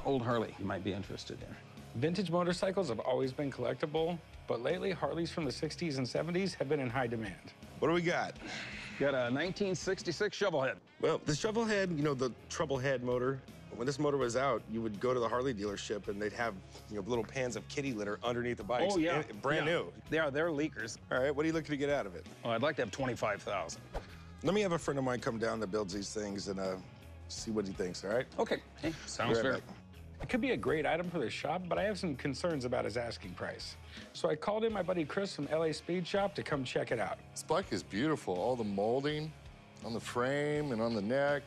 old Harley you might be interested in. Vintage motorcycles have always been collectible, but lately Harleys from the 60s and 70s have been in high demand. What do we got? Got a 1966 shovel head. Well, the shovel head, you know, the treble head motor, when this motor was out, you would go to the Harley dealership and they'd have, you know, little pans of kitty litter underneath the bikes. Oh, yeah. Brand new. They're leakers. All right, what are you looking to get out of it? Oh, I'd like to have 25,000. Let me have a friend of mine come down that builds these things and see what he thinks, all right? Okay, hey, sounds fair. It could be a great item for the shop, but I have some concerns about his asking price. So I called in my buddy Chris from LA Speed Shop to come check it out. This bike is beautiful. All the molding on the frame and on the neck.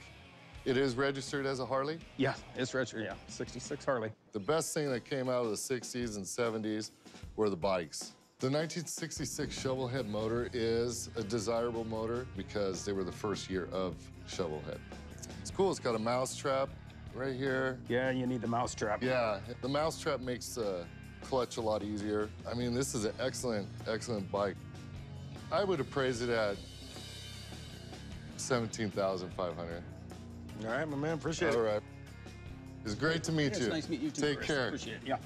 It is registered as a Harley? Yeah, it's registered, yeah. 66 Harley. The best thing that came out of the 60s and 70s were the bikes. The 1966 shovel head motor is a desirable motor because they were the first year of shovel head. It's cool, it's got a mouse trap right here. Yeah, you need the mouse trap. Yeah, the mouse trap makes the clutch a lot easier. I mean, this is an excellent, excellent bike. I would appraise it at $17,500. All right, my man, appreciate it. All right. It's great to meet you. It's nice to meet you too, Take Chris. care. Appreciate it, yeah.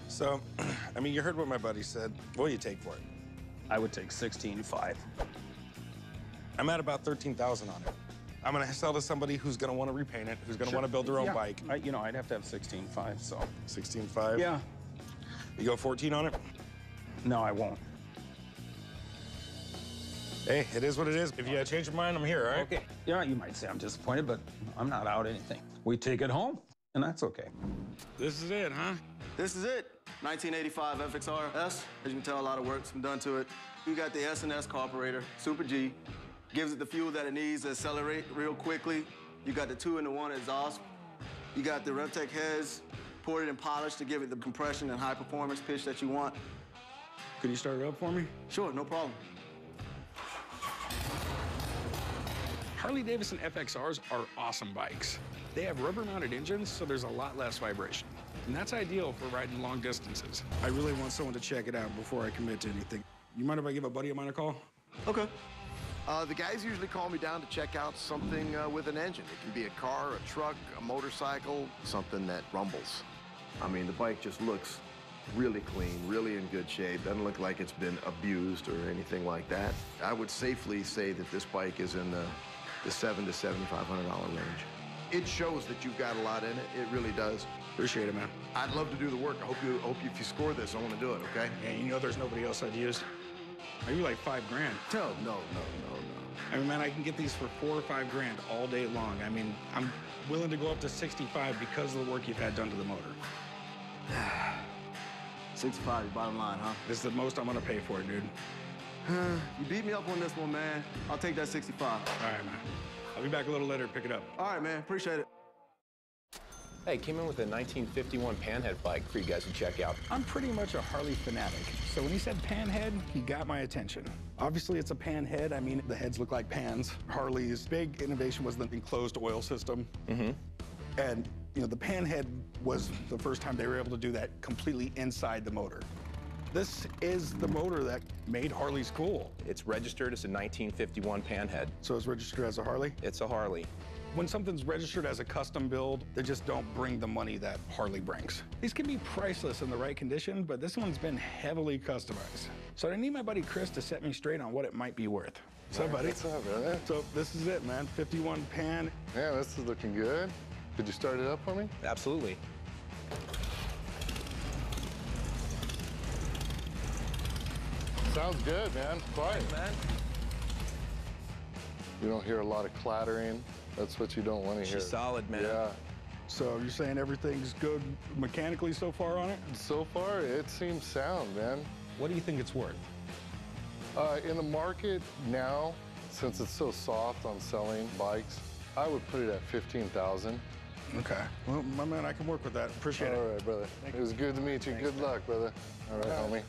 So, I mean, you heard what my buddy said. What will you take for it? I would take 16.5. I'm at about 13,000 on it. I'm gonna sell to somebody who's gonna want to repaint it, who's gonna want to build their own bike. You know, I'd have to have 16.5, so. 16.5? Yeah. You go 14 on it? No, I won't. Hey, it is what it is. If you change your mind, I'm here, all right? Okay. Yeah, you might say I'm disappointed, but I'm not out anything. We take it home, and that's okay. This is it, huh? This is it. 1985 FXR S. As you can tell, a lot of work's been done to it. You got the S&S carburetor, Super G. Gives it the fuel that it needs to accelerate real quickly. You got the 2-in-1 exhaust. You got the RevTech heads, ported and polished to give it the compression and high performance pitch that you want. Could you start it up for me? Sure, no problem. Harley-Davidson FXRs are awesome bikes. They have rubber-mounted engines, so there's a lot less vibration. And that's ideal for riding long distances. I really want someone to check it out before I commit to anything. You mind if I give a buddy of mine a call? Okay. The guys usually call me down to check out something with an engine. It can be a car, a truck, a motorcycle, something that rumbles. I mean, the bike just looks really clean, really in good shape. Doesn't look like it's been abused or anything like that. I would safely say that this bike is in the $700 to $7,500 range. It shows that you've got a lot in it. It really does. Appreciate it, man. I'd love to do the work. I hope if you score this, I want to do it, okay? And you know there's nobody else I'd use. Maybe like $5 grand. No. I mean, man, I can get these for $4 or $5 grand all day long. I mean, I'm willing to go up to 65 because of the work you've had done to the motor. 65, your bottom line, huh? This is the most I'm gonna pay for it, dude. You beat me up on this one, man. I'll take that 65. All right, man. I'll be back a little later to pick it up. All right, man, appreciate it. Hey, came in with a 1951 Panhead bike for you guys to check out. I'm pretty much a Harley fanatic, so when he said panhead, he got my attention. Obviously, it's a panhead. I mean, the heads look like pans. Harley's big innovation was the enclosed oil system. And, you know, the panhead was the first time they were able to do that completely inside the motor. This is the motor that made Harleys cool. It's registered as a 1951 Panhead. So it's registered as a Harley? It's a Harley. When something's registered as a custom build, they just don't bring the money that Harley brings. These can be priceless in the right condition, but this one's been heavily customized. So I need my buddy Chris to set me straight on what it might be worth. What's up, buddy? What's up, brother? So this is it, man. 51 Pan. Yeah, this is looking good. Could you start it up for me? Absolutely. Sounds good, man. Quiet. Man. You don't hear a lot of clattering. That's what you don't want to hear. She's solid, man. Yeah. So you're saying everything's good mechanically so far on it? So far, it seems sound, man. What do you think it's worth? In the market now, since it's so soft on selling bikes, I would put it at $15,000. Okay. Well, my man, I can work with that. Appreciate it. All right, brother. It was good to meet you. Good luck, brother. All right, homie.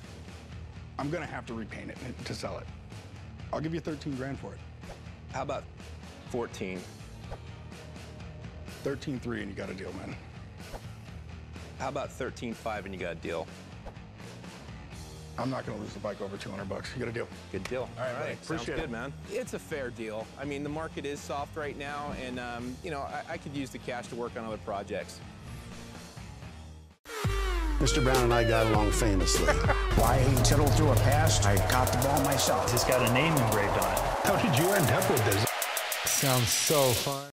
I'm gonna have to repaint it to sell it. I'll give you 13 grand for it. How about 14? 13.3 and you got a deal, man. How about 13.5 and you got a deal? I'm not gonna lose the bike over 200 bucks. You got a deal. Good deal. All right, buddy. Sounds Appreciate good, it. man. It's a fair deal. I mean, the market is soft right now, and you know, I could use the cash to work on other projects. Mr. Brown and I got along famously. Why he tittled through a pass, I caught the ball myself. It's got a name engraved on it. How did you end up with this? Sounds so fun.